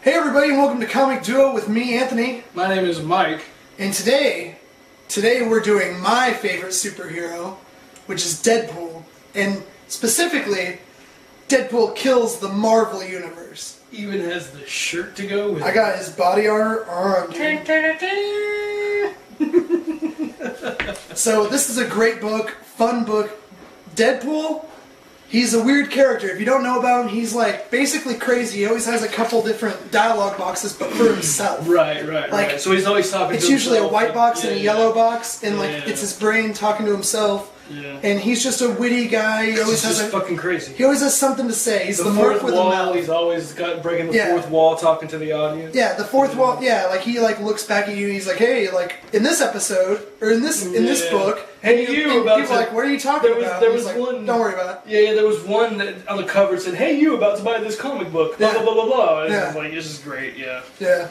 Hey everybody, and welcome to Comic Duo with me, Anthony. My name is Mike. And today we're doing my favorite superhero, which is Deadpool. And specifically, Deadpool kills the Marvel Universe. Even has the shirt to go with it. I got his body armor on. So this is a great book, fun book. Deadpool, he's a weird character. If you don't know about him, he's like basically crazy. He always has a couple different dialogue boxes, but for himself. Right. So he's always talking to himself. It's usually a white box and a yellow box, and it's his brain talking to himself. Yeah. And he's just a witty guy. He always has fucking crazy. He always has something to say. He's the fourth mark with wall. a mouth. He's always breaking the fourth wall, talking to the audience. Yeah, the fourth wall. Yeah, like he looks back at you. And he's like, "Hey, like in this episode or in this book, hey you." And people are like, "What are you talking about?" There was like, one. Don't worry about it. Yeah, there was one that on the cover said, "Hey you, about to buy this comic book." Blah blah blah blah blah. And it's like, this is great. Yeah. Yeah,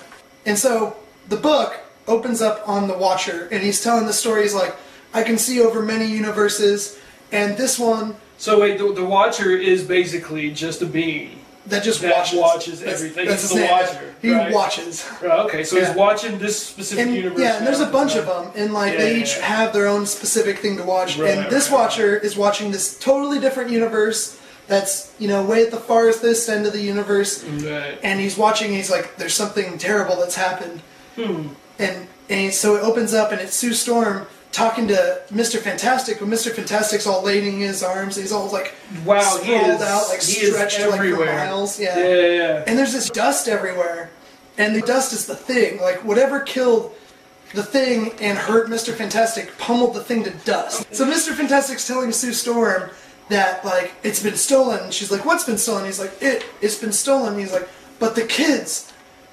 and so the book opens up on the Watcher, and he's telling the story. He's like, "I can see over many universes." And this one... So wait, the Watcher is basically just a being that just watches everything. That's the Watcher. He watches. Right, okay, so he's watching this specific universe. Yeah, and there's a bunch of them, and they each have their own specific thing to watch. And this Watcher is watching this totally different universe that's, way at the farthest end of the universe. Right. And he's watching, and he's like, there's something terrible that's happened. And so it opens up, and it's Sue Storm talking to Mr. Fantastic, but Mr. Fantastic's all laying his arms, and he's all like sprawled out, like stretched like for miles. Yeah. And there's this dust everywhere, and the dust is the Thing. Like whatever killed the Thing and hurt Mr. Fantastic pummeled the Thing to dust. So Mr. Fantastic's telling Sue Storm that it's been stolen. And she's like, "What's been stolen?" He's like, It's been stolen. And he's like, "But the kids,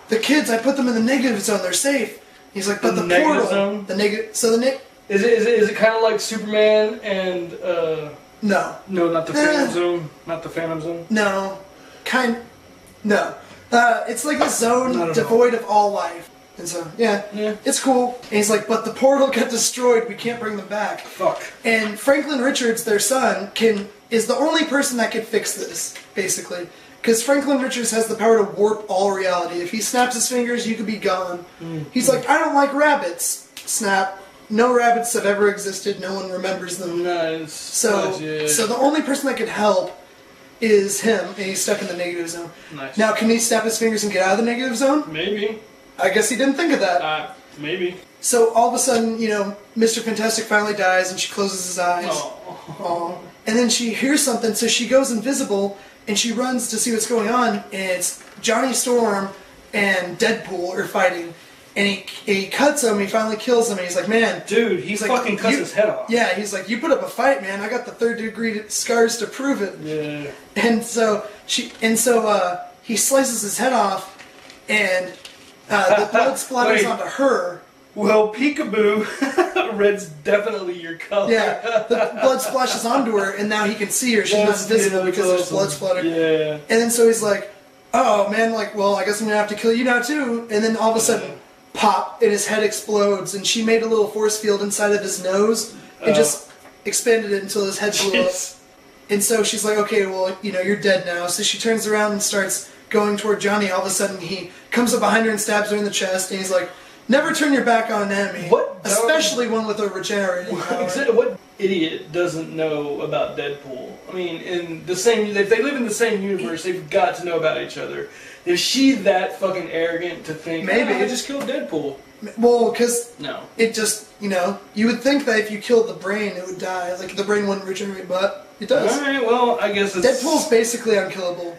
I put them in the negative zone. They're safe." He's like, "But the portal zone? The negative." So Is it kind of like Superman and No, not the Phantom Zone, not the Phantom Zone. No, it's like a zone devoid of all life, and so it's cool. And he's like, "But the portal got destroyed. We can't bring them back." Fuck. And Franklin Richards, their son, is the only person that can fix this, basically, because Franklin Richards has the power to warp all reality. If he snaps his fingers, you could be gone. He's like, "I don't like rabbits." Snap. No rabbits have ever existed. No one remembers them. Nice. So the only person that could help is him, and he's stuck in the negative zone. Nice. Now, can he snap his fingers and get out of the negative zone? Maybe. I guess he didn't think of that. Maybe. So all of a sudden, Mr. Fantastic finally dies, and she closes his eyes. Aww. And then she hears something, so she goes invisible, and she runs to see what's going on, and it's Johnny Storm and Deadpool are fighting. And he cuts him, he finally kills him, and he's like, "Man, dude, he fucking cuts his head off." Yeah, he's like, "You put up a fight, man. I got the 3rd-degree scars to prove it." Yeah. And so he slices his head off, and the blood splatters onto her. Well, peekaboo, red's definitely your color. Yeah, the blood splashes onto her, and now he can see her. She's not visible because there's blood splatter. Yeah. And then so he's like, "Oh man, well, I guess I'm gonna have to kill you now too." And then all of a sudden, pop, and his head explodes, and she made a little force field inside of his nose and just expanded it until his head blew up. And so she's like, "Okay, well, you're dead now." So she turns around and starts going toward Johnny. All of a sudden, he comes up behind her and stabs her in the chest, and he's like, "Never turn your back on an enemy, especially one with a regenerating power." What idiot doesn't know about Deadpool? I mean, if they live in the same universe, they've got to know about each other. Is she that fucking arrogant to think, maybe I just killed Deadpool? Well, because it just, you would think that if you killed the brain, it would die. Like, the brain wouldn't regenerate, but it does. Alright, well, I guess it's... Deadpool's basically unkillable.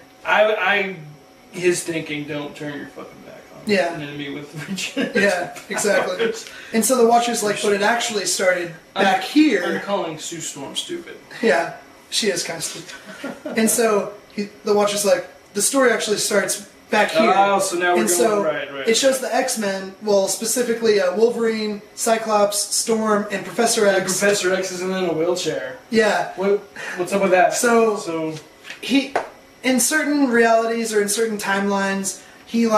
His thinking, don't turn your fucking back on an enemy with regeneration. Yeah, exactly. And so the Watcher's like, but it actually started back here. I'm calling Sue Storm stupid. Yeah, she is kind of stupid. And so the Watcher's like, the story actually starts back here. Oh, so now we're going right. It shows the X-Men, well, specifically Wolverine, Cyclops, Storm, and Professor X. And Professor X is in a wheelchair. Yeah. What's up with that? So he, in certain realities or in certain timelines, he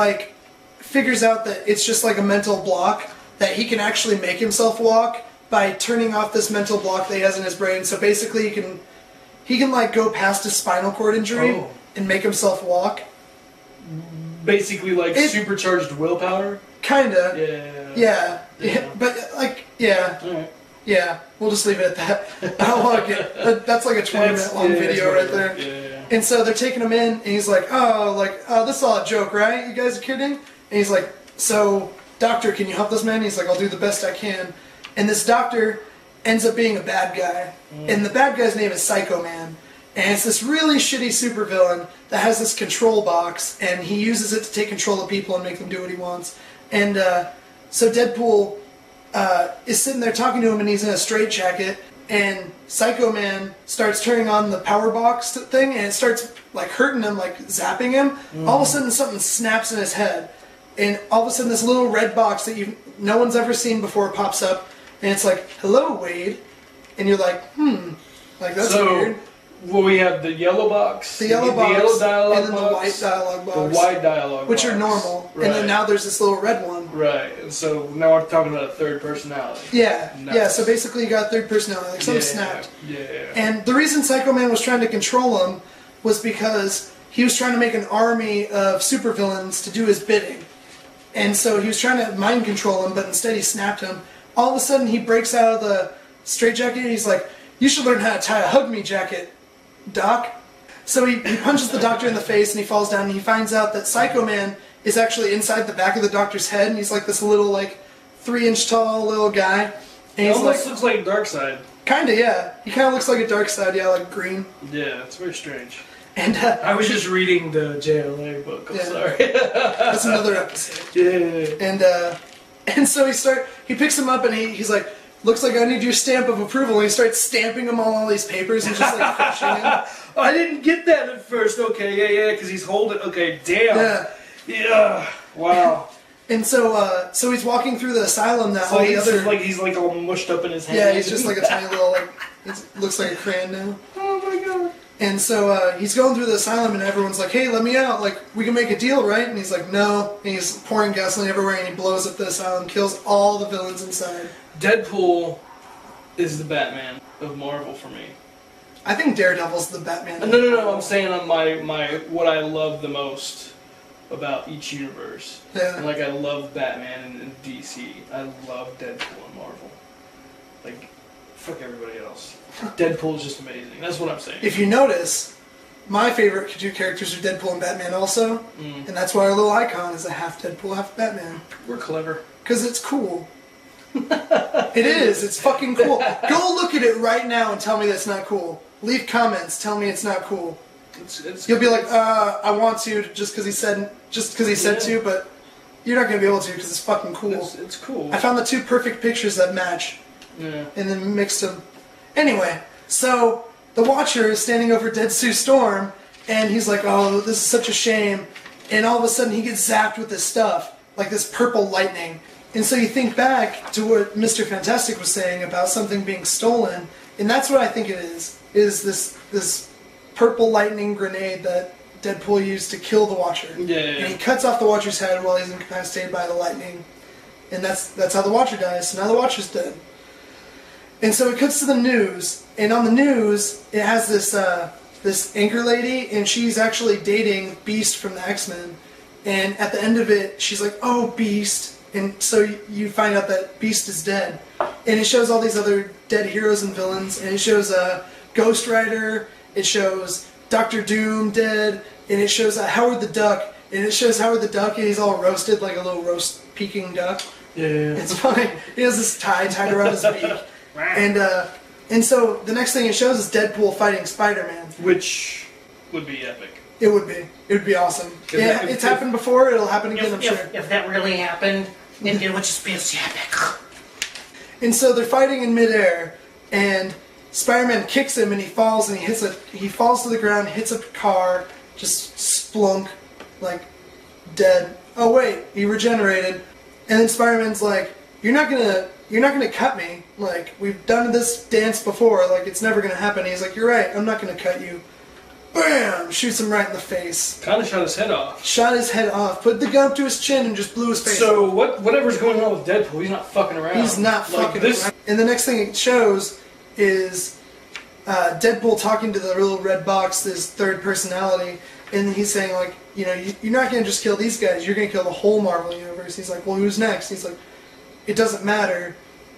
figures out that it's just like a mental block, that he can actually make himself walk by turning off this mental block that he has in his brain. So basically he can go past his spinal cord injury and make himself walk. basically like supercharged willpower. Kinda. Yeah. But like, yeah. Alright. Yeah. We'll just leave it at that. I don't want to get. That's like a 20-minute long video right there. Yeah. And so they're taking him in, and he's like, oh, this is all a joke, right? You guys are kidding? And he's like, so, doctor, can you help this man? He's like, I'll do the best I can. And this doctor ends up being a bad guy. And the bad guy's name is Psycho Man. And it's this really shitty supervillain that has this control box, and he uses it to take control of people and make them do what he wants. And so Deadpool is sitting there talking to him, and he's in a straitjacket, and Psycho Man starts turning on the power box thing, and it starts like hurting him, like zapping him. All of a sudden something snaps in his head, and all of a sudden this little red box that no one's ever seen before pops up, and it's like, hello, Wade. And you're like, like that's weird. Well, we have the yellow box, the yellow dialogue and then the white dialogue box, the white dialogue which box. are normal, right. and then now there's this little red one. Right, and so now we're talking about a third personality. Yeah, nice. yeah. So basically, you got third personality, like something snapped. Yeah. And the reason Psycho Man was trying to control him was because he was trying to make an army of supervillains to do his bidding, and so he was trying to mind control him, but instead he snapped him. All of a sudden, he breaks out of the straitjacket, and he's like, "You should learn how to tie a hug me jacket, Doc." So he punches the doctor in the face, and he falls down, and he finds out that Psycho Man is actually inside the back of the doctor's head, and he's like this little, like, 3-inch tall little guy. And He almost looks like Darkseid. Kinda, yeah. He kinda looks like a Darkseid, yeah, like green. Yeah, it's very strange. And I was just reading the JLA book. I'm sorry. That's another episode. Yeah. And so he picks him up, and he's like, looks like I need your stamp of approval. And he starts stamping him on all these papers and just like crushing him. Oh, I didn't get that at first. Okay, yeah, because he's holding. Okay, damn. Yeah. Wow. And so he's walking through the asylum that So all the other he's like all mushed up in his hand. yeah, he's just like a tiny little like it looks like a crayon now. Oh my god. And so he's going through the asylum, and everyone's like, "Hey, let me out! Like we can make a deal, right?" And he's like, "No." And he's pouring gasoline everywhere, and he blows up the asylum, kills all the villains inside. Deadpool is the Batman of Marvel for me. I think Daredevil's the Batman. No. I'm saying on my what I love the most about each universe. Yeah. And like I love Batman and DC. I love Deadpool and Marvel. Like, fuck everybody else. Deadpool is just amazing. That's what I'm saying. If you notice, my favorite two characters are Deadpool and Batman also, and that's why our little icon is a half Deadpool, half Batman. We're clever. Because it's cool. It is. It's fucking cool. Go look at it right now and tell me that's not cool. Leave comments. Tell me it's not cool. You'll be like, I want to just because he said to, but you're not gonna be able to because it's fucking cool. It's cool. I found the two perfect pictures that match, and then mixed them. Anyway, so the Watcher is standing over Dead Sue Storm, and he's like, "Oh, this is such a shame," and all of a sudden he gets zapped with this stuff, like this purple lightning. And so you think back to what Mr. Fantastic was saying about something being stolen, and that's what I think it is this purple lightning grenade that Deadpool used to kill the Watcher. Yeah. And he cuts off the Watcher's head while he's incapacitated by the lightning. And that's how the Watcher dies. So now the Watcher's dead. And so it cuts to the news, and on the news it has this anchor lady, and she's actually dating Beast from the X-Men. And at the end of it, she's like, "Oh, Beast." And so you find out that Beast is dead. And it shows all these other dead heroes and villains, and it shows Ghost Rider, it shows Doctor Doom dead, and it shows Howard the Duck, and it shows Howard the Duck, and he's all roasted like a little roast peking duck. Yeah. It's funny. He has this tie tied around his beak. And so the next thing it shows is Deadpool fighting Spider-Man. Which would be epic. It would be. It would be awesome. Yeah, it's happened before. It'll happen again, I'm sure. If that really happened, it would just be epic. And so they're fighting in midair, and Spider-Man kicks him, and he falls, and he falls to the ground, hits a car, just splunk, like dead. Oh wait, he regenerated. And then Spider-Man's like, "You're not gonna cut me. Like, we've done this dance before. Like, it's never gonna happen." And he's like, "You're right. I'm not gonna cut you." Bam! Shoots him right in the face. Kind of shot his head off. Shot his head off. Put the gun up to his chin and just blew his face. So whatever's going on with Deadpool, he's not fucking around. He's not fucking around. And the next thing it shows is Deadpool talking to the little red box, this third personality, And he's saying, like, you know, you're not going to just kill these guys, you're going to kill the whole Marvel Universe. He's like, well, who's next? He's like, it doesn't matter.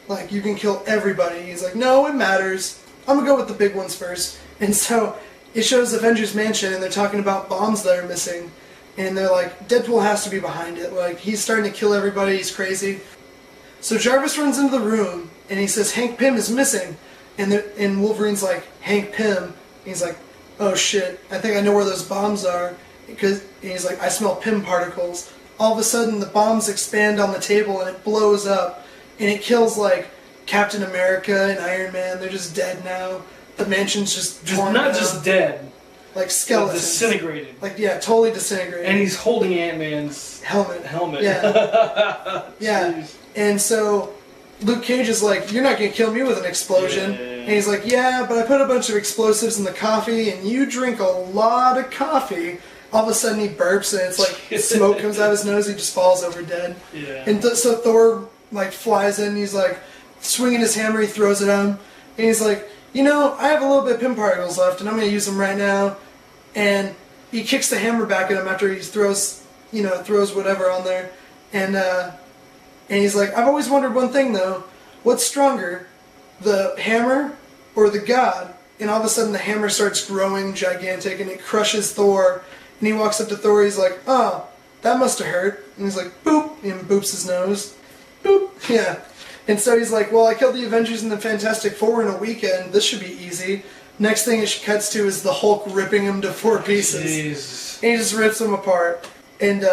Like, you can kill everybody. He's like, no, it matters. I'm going to go with the big ones first. And so it shows Avengers Mansion, and they're talking about bombs that are missing. And they're like, Deadpool has to be behind it. Like, he's starting to kill everybody. He's crazy. So Jarvis runs into the room, and he says, Hank Pym is missing. And Wolverine's like, Hank Pym? And he's like, oh shit, I think I know where those bombs are. And he's like, I smell Pym particles. All of a sudden, the bombs expand on the table, and it blows up. And it kills, like, Captain America and Iron Man. They're just dead now. The mansion's just torn not down. just dead. Like skeletons. Disintegrated. Like, yeah, totally disintegrated. And he's holding Ant-Man's helmet. Yeah. Yeah. And so Luke Cage is like, you're not going to kill me with an explosion. Yeah. And he's like, yeah, but I put a bunch of explosives in the coffee, and you drink a lot of coffee. All of a sudden he burps, and it's like smoke comes out of his nose. He just falls over dead. Yeah. And so Thor, like, flies in. He's like swinging his hammer. He throws it at him. And he's like, you know, I have a little bit of Pym particles left, and I'm going to use them right now. And he kicks the hammer back at him after he throws whatever on there. And he's like, I've always wondered one thing, though. What's stronger, the hammer or the god? And all of a sudden the hammer starts growing gigantic, and it crushes Thor. And he walks up to Thor, he's like, oh, that must have hurt. And he's like, boop, and boops his nose. Boop, yeah. And so he's like, well, I killed the Avengers and the Fantastic Four in a weekend. This should be easy. Next thing it cuts to is the Hulk ripping him to 4 pieces. Jesus. And he just rips him apart. And,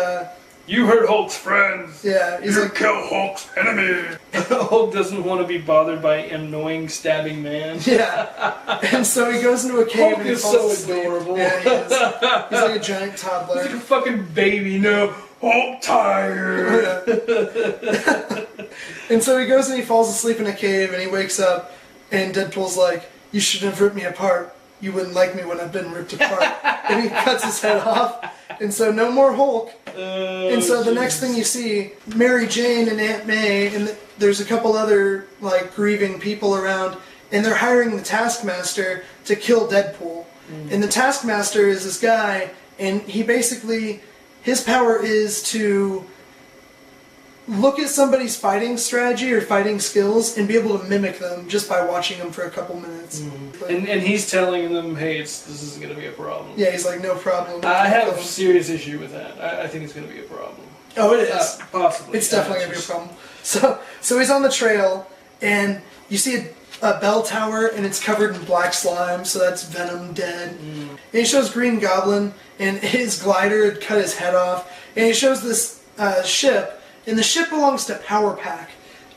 you hurt Hulk's friends. yeah, he's like, kill Hulk's enemy. Hulk doesn't want to be bothered by an annoying stabbing man. yeah. And so he goes into a cave Hulk and he is falls so asleep. adorable. Yeah, he is. He's like a giant toddler. He's like a fucking baby. No, Hulk tired. And so he goes and he falls asleep in a cave, and he wakes up, and Deadpool's like, you shouldn't have ripped me apart. You wouldn't like me when I've been ripped apart. And he cuts his head off. And so no more Hulk. And so the next thing you see, Mary Jane and Aunt May, and there's a couple other, like, grieving people around, and they're hiring the Taskmaster to kill Deadpool. And the Taskmaster is this guy, and he basically, his power is to look at somebody's fighting strategy or fighting skills and be able to mimic them just by watching them for a couple minutes. And he's telling them, hey, this isn't going to be a problem. Yeah, he's like, no problem. I have a serious issue with that. I think it's going to be a problem. Oh, it is. Possibly. It's definitely going to be a problem. So he's on the trail, and you see a bell tower, and it's covered in black slime, so that's Venom dead. And he shows Green Goblin, and his glider had cut his head off. And he shows this ship, and the ship belongs to Power Pack.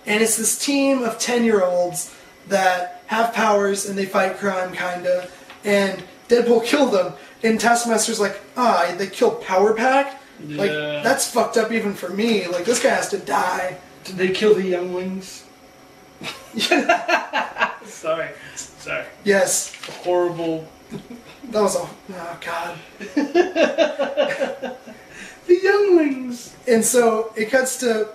And it's this team of 10-year-olds that have powers, and they fight crime, kinda. And Deadpool killed them. And Taskmaster's like, they killed Power Pack? Yeah. Like, that's fucked up even for me. Like, this guy has to die. Did they kill the younglings? Sorry. Yes. Horrible. That was oh god. The younglings. And so it cuts to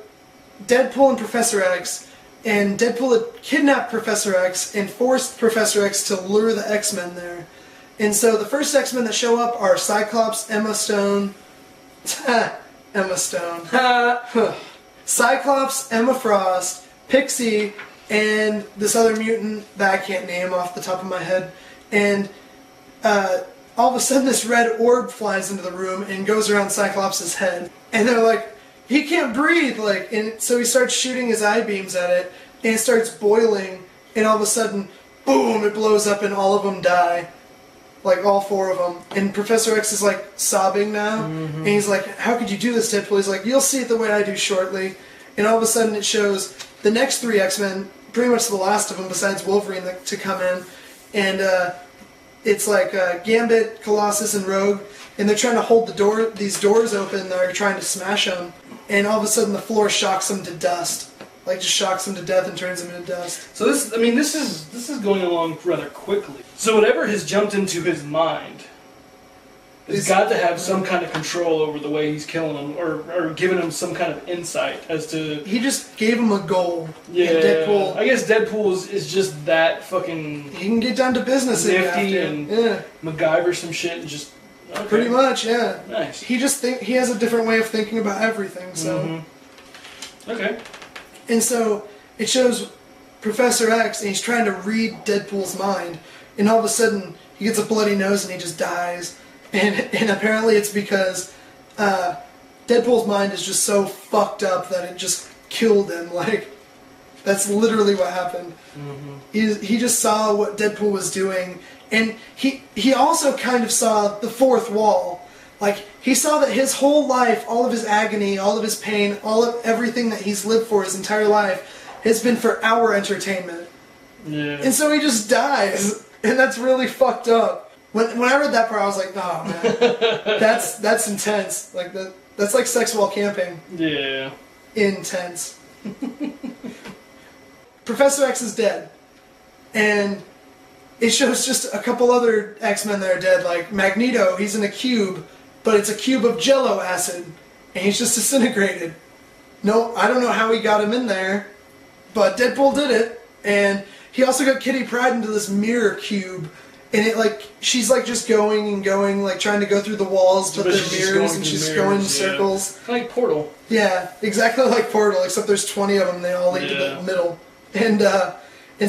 Deadpool and Professor X, and Deadpool had kidnapped Professor X and forced Professor X to lure the X-Men there. And so the first X-Men that show up are Cyclops, Emma Stone, Cyclops, Emma Frost, Pixie, and this other mutant that I can't name off the top of my head. And all of a sudden this red orb flies into the room and goes around Cyclops' head. And they're like, he can't breathe! Like, and so he starts shooting his eye beams at it, and it starts boiling, and all of a sudden, boom, it blows up and all of them die. Like, all 4 of them. And Professor X is, like, sobbing now. And he's like, how could you do this, Deadpool? He's like, you'll see it the way I do shortly. And all of a sudden it shows the next 3 X-Men, pretty much the last of them besides Wolverine, to come in. And it's like Gambit, Colossus, and Rogue. And they're trying to hold these doors open. They're trying to smash them. And all of a sudden the floor shocks them to dust. Like, just shocks them to death and turns them into dust. So this is going along rather quickly. So whatever has jumped into his mind has got to have some kind of control over the way he's killing them, or giving him some kind of insight as to... He just gave him a goal. Yeah, and Deadpool... I guess Deadpool is just that fucking... He can get down to business nifty and yeah. MacGyver some shit and just Okay. Pretty much, yeah. Nice. He has a different way of thinking about everything. So, Okay. and so it shows Professor X, and he's trying to read Deadpool's mind, and all of a sudden he gets a bloody nose and he just dies. And apparently it's because Deadpool's mind is just so fucked up that it just killed him. Like, that's literally what happened. He just saw what Deadpool was doing, and he also kind of saw the fourth wall. Like, he saw that his whole life, all of his agony, all of his pain, all of everything that he's lived for his entire life has been for our entertainment. Yeah. And so he just dies, and that's really fucked up. When I read that part, I was like, oh man, that's intense. Like that's like sex while camping. Yeah. Intense. Professor X is dead, and it shows just a couple other X-Men that are dead. Like Magneto, he's in a cube, but it's a cube of Jello acid, and he's just disintegrated. No, I don't know how he got him in there, but Deadpool did it, and he also got Kitty Pryde into this mirror cube. And it she's just going and going, like trying to go through the walls, but they're mirrors, and she's going in circles. Like Portal. Yeah, exactly like Portal, except there's 20 of them. And they all lead to the middle, and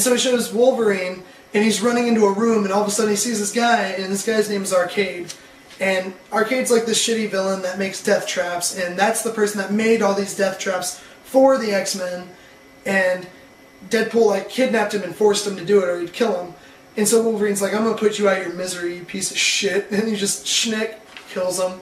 so it shows Wolverine, and he's running into a room, and all of a sudden he sees this guy, and this guy's name is Arcade, and Arcade's like this shitty villain that makes death traps, and that's the person that made all these death traps for the X-Men, and Deadpool kidnapped him and forced him to do it, or he'd kill him. And so Wolverine's like, I'm going to put you out of your misery, you piece of shit. And he just kills him.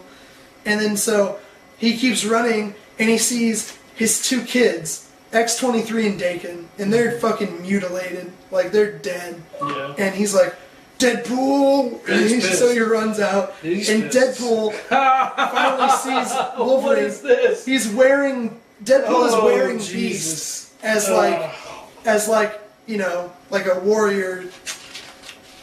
And then so he keeps running, and he sees his two kids, X-23 and Dakin, and they're fucking mutilated. Like, they're dead. Yeah. And he's like, Deadpool! And so he runs out. And Deadpool finally sees Wolverine. What is this? Deadpool is wearing Beast as like a warrior.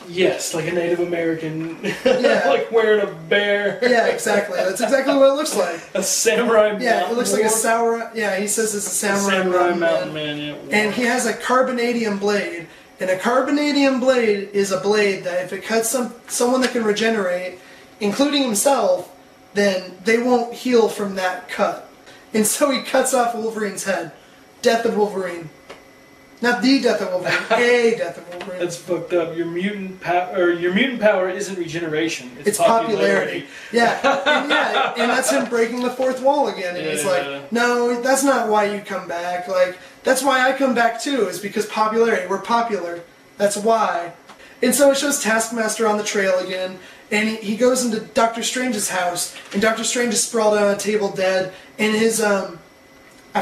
Yes, like a Native American, Yeah. like wearing a bear. Yeah, exactly. That's exactly what it looks like. A samurai. Yeah, it looks like a samurai. Yeah, he says it's a samurai mountain man. Yeah. And he has a carbonadium blade, and a carbonadium blade is a blade that if it cuts someone that can regenerate, including himself, then they won't heal from that cut. And so he cuts off Wolverine's head. Death of Wolverine. Not the death of Wolverine, a death of Wolverine. That's fucked up. Your mutant power isn't regeneration. It's popularity. Yeah, and that's him breaking the fourth wall again. And he's like, no, that's not why you come back. Like, that's why I come back too, is because popularity. We're popular. That's why. And so it shows Taskmaster on the trail again, and he goes into Doctor Strange's house, and Doctor Strange is sprawled out on a table dead, and his, I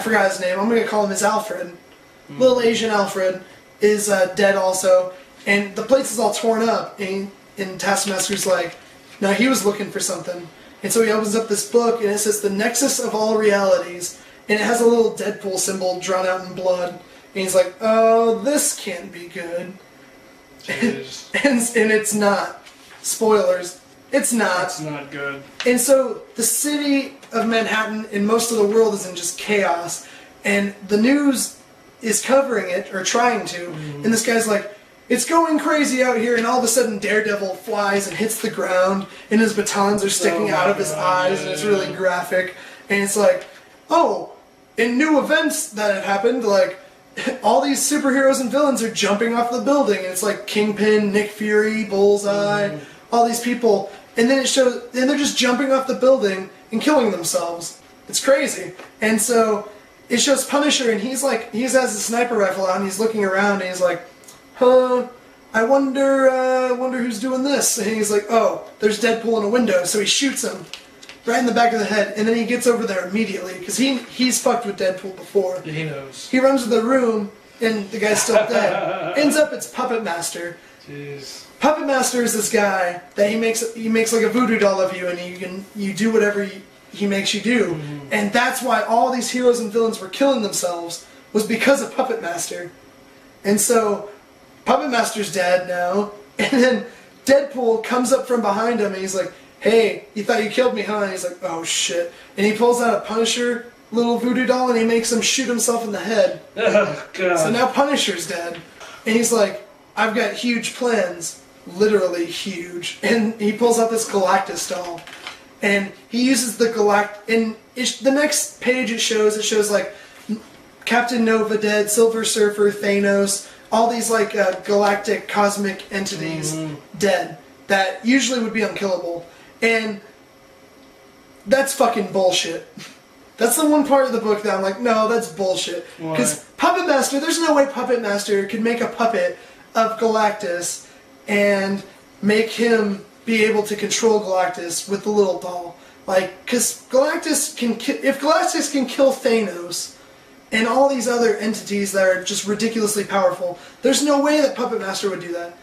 forgot his name, I'm going to call him his Alfred. Little Asian Alfred is dead also, and the place is all torn up, and Taskmaster's like, no, he was looking for something. And so he opens up this book, and it says, The Nexus of All Realities, and it has a little Deadpool symbol drawn out in blood, and he's like, oh, this can't be good. and it's not. Spoilers. It's not. It's not good. And so the city of Manhattan and most of the world is in just chaos, and the news is covering it, or trying to, and this guy's like, it's going crazy out here, and all of a sudden Daredevil flies and hits the ground, and his batons are sticking out of his eyes, and it's really graphic, and it's like, oh, in new events that have happened, like, all these superheroes and villains are jumping off the building, and it's like Kingpin, Nick Fury, Bullseye, all these people, and then it shows, and they're just jumping off the building and killing themselves. It's crazy. And so it shows Punisher, and he has a sniper rifle out, and he's looking around, and he's like, I wonder who's doing this. And he's like, oh, there's Deadpool in a window, so he shoots him right in the back of the head, and then he gets over there immediately, because he's fucked with Deadpool before. He knows. He runs to the room, and the guy's still dead. Ends up, it's Puppet Master. Jeez. Puppet Master is this guy that he makes like a voodoo doll of you, and you do whatever he makes you do. And that's why all these heroes and villains were killing themselves, was because of Puppet Master. And so Puppet Master's dead now, and then Deadpool comes up from behind him, and he's like, hey, you thought you killed me, huh? And he's like, oh shit. And he pulls out a Punisher little voodoo doll, and he makes him shoot himself in the head. Oh, God. So now Punisher's dead. And he's like, I've got huge plans. literally huge. And he pulls out this Galactus doll. And he uses the the next page it shows like Captain Nova dead, Silver Surfer, Thanos, all these like galactic cosmic entities dead that usually would be unkillable. And that's fucking bullshit. That's the one part of the book that I'm like, no, that's bullshit. Because Puppet Master, there's no way Puppet Master could make a puppet of Galactus and make him be able to control Galactus with the little doll. Like, because Galactus can if Galactus can kill Thanos and all these other entities that are just ridiculously powerful, there's no way that Puppet Master would do that.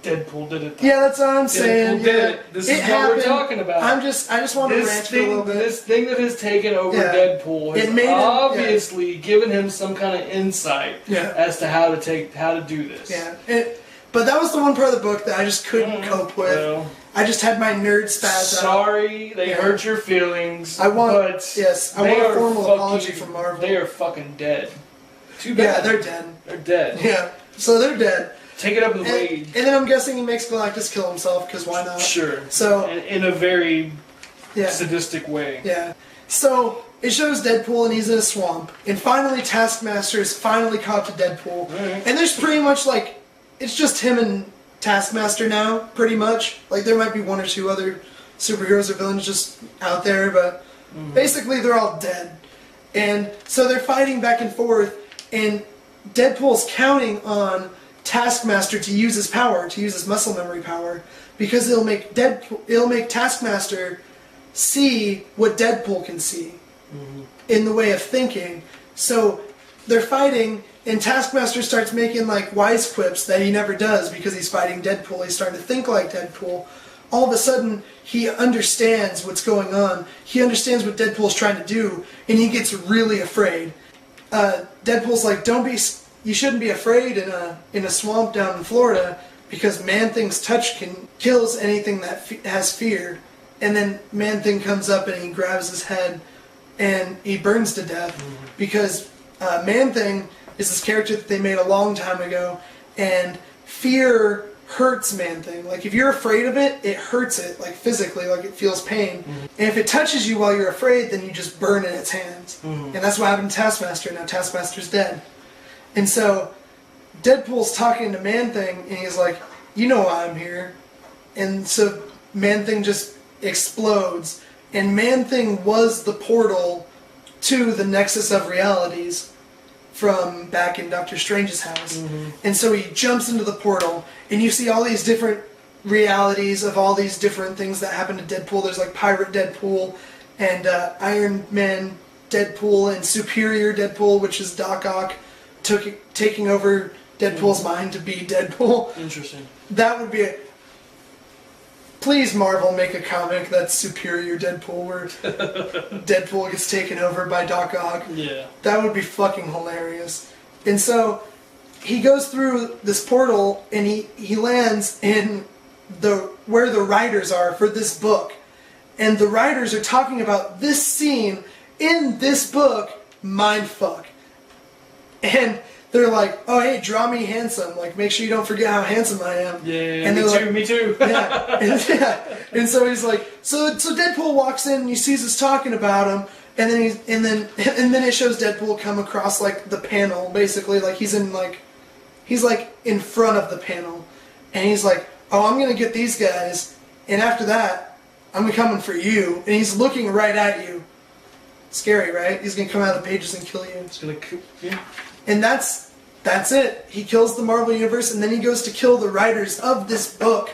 Deadpool did it. Though. Yeah, that's what I'm saying. Deadpool did it. This is what we're talking about. I just want to rant for a little bit. This thing that has taken over Deadpool has obviously given him some kind of insight as to how to do this. Yeah. But that was the one part of the book that I just couldn't cope with. Well, I just had my nerd spaz out. Sorry, they hurt your feelings. I want a formal apology from Marvel. They are fucking dead. Too bad. Yeah, they're dead. They're dead. Yeah, so they're dead. Take it up with Wade. And then I'm guessing he makes Galactus kill himself, because why not? Sure. So in a very sadistic way. Yeah. So it shows Deadpool and he's in a swamp. And finally Taskmaster is finally caught to Deadpool. Right. And there's pretty much like, it's just him and Taskmaster now, pretty much. Like there might be one or two other superheroes or villains just out there, but basically they're all dead. And so they're fighting back and forth, and Deadpool's counting on Taskmaster to use his power, to use his muscle memory power, because it'll make Taskmaster see what Deadpool can see in the way of thinking. So they're fighting, and Taskmaster starts making like wise quips that he never does because he's fighting Deadpool. He's starting to think like Deadpool. All of a sudden, he understands what's going on. He understands what Deadpool's trying to do, and he gets really afraid. Deadpool's like, you shouldn't be afraid in a swamp down in Florida, because Man-Thing's touch kills anything that has fear. And then Man-Thing comes up and he grabs his head and he burns to death because Man-Thing is this character that they made a long time ago, and fear hurts Man-Thing. Like if you're afraid of it, it hurts it, like physically, like it feels pain. And if it touches you while you're afraid, then you just burn in its hands. And that's what happened to Taskmaster. Now Taskmaster's dead. And so Deadpool's talking to Man-Thing, and he's like, you know why I'm here. And so Man-Thing just explodes, and Man-Thing was the portal to the Nexus of Realities from back in Doctor Strange's house. And so he jumps into the portal, and you see all these different realities of all these different things that happen to Deadpool. There's like Pirate Deadpool, and Iron Man Deadpool, and Superior Deadpool, which is Doc Ock taking over Deadpool's mind to be Deadpool. Interesting. That would be Please, Marvel, make a comic that's Superior Deadpool, where Deadpool gets taken over by Doc Ock. Yeah. That would be fucking hilarious. And so he goes through this portal, and he lands in where the writers are for this book. And the writers are talking about this scene in this book, mindfuck. And they're like, oh, hey, draw me handsome. Like, make sure you don't forget how handsome I am. Yeah, and me too. Yeah. And so he's like, so Deadpool walks in and he sees us talking about him, and then it shows Deadpool come across like the panel, basically, like he's in front of the panel, and he's like, oh, I'm gonna get these guys, and after that, I'm coming for you, and he's looking right at you. Scary, right? He's gonna come out of the pages and kill you. It's gonna yeah. And that's it. He kills the Marvel Universe, and then he goes to kill the writers of this book.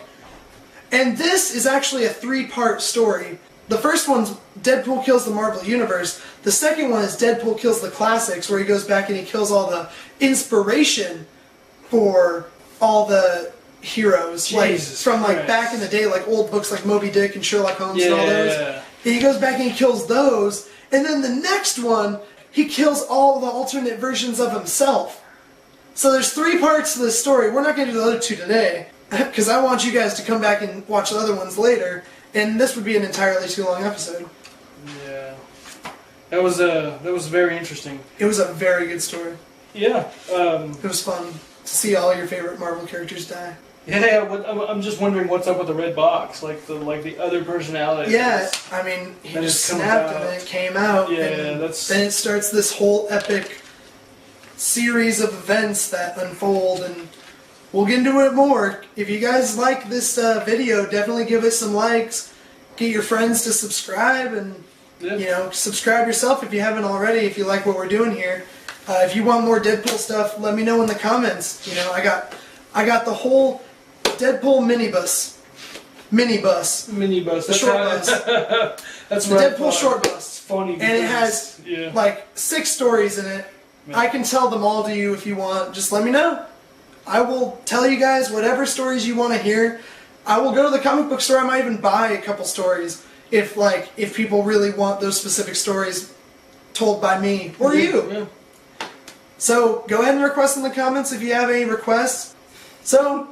And this is actually a 3-part story. The first one's Deadpool kills the Marvel Universe. The second one is Deadpool kills the classics, where he goes back and he kills all the inspiration for all the heroes, from back in the day, like old books like Moby Dick and Sherlock Holmes and all those. And he goes back and he kills those. And then the next one, he kills all the alternate versions of himself. So there's 3 parts to this story. We're not going to do the other 2 today, because I want you guys to come back and watch the other ones later, and this would be an entirely too long episode. Yeah. That was very interesting. It was a very good story. Yeah. It was fun to see all your favorite Marvel characters die. Yeah, I'm just wondering what's up with the red box, like the other personality. Yeah, I mean, he Then just it comes snapped out. and then it came out. Yeah, and that's- Then it starts this whole epic series of events that unfold, and we'll get into it more. If you guys like this video, definitely give us some likes. Get your friends to subscribe, and subscribe yourself if you haven't already. If you like what we're doing here, if you want more Deadpool stuff, let me know in the comments. I got the whole Deadpool minibus. Minibus. The short bus. That's The right. Deadpool short bus. It's funny. And it has like 6 stories in it. Yeah. I can tell them all to you if you want. Just let me know. I will tell you guys whatever stories you want to hear. I will go to the comic book store. I might even buy a couple stories if people really want those specific stories told by me or you. Yeah. So go ahead and request in the comments if you have any requests. So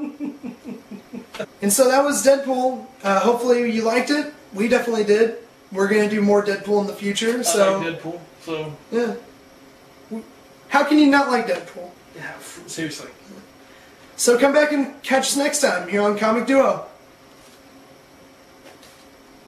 that was Deadpool. Hopefully you liked it. We definitely did. We're gonna do more Deadpool in the future. So I like Deadpool. So yeah. How can you not like Deadpool? yeah, seriously. So come back and catch us next time here on Comic Duo.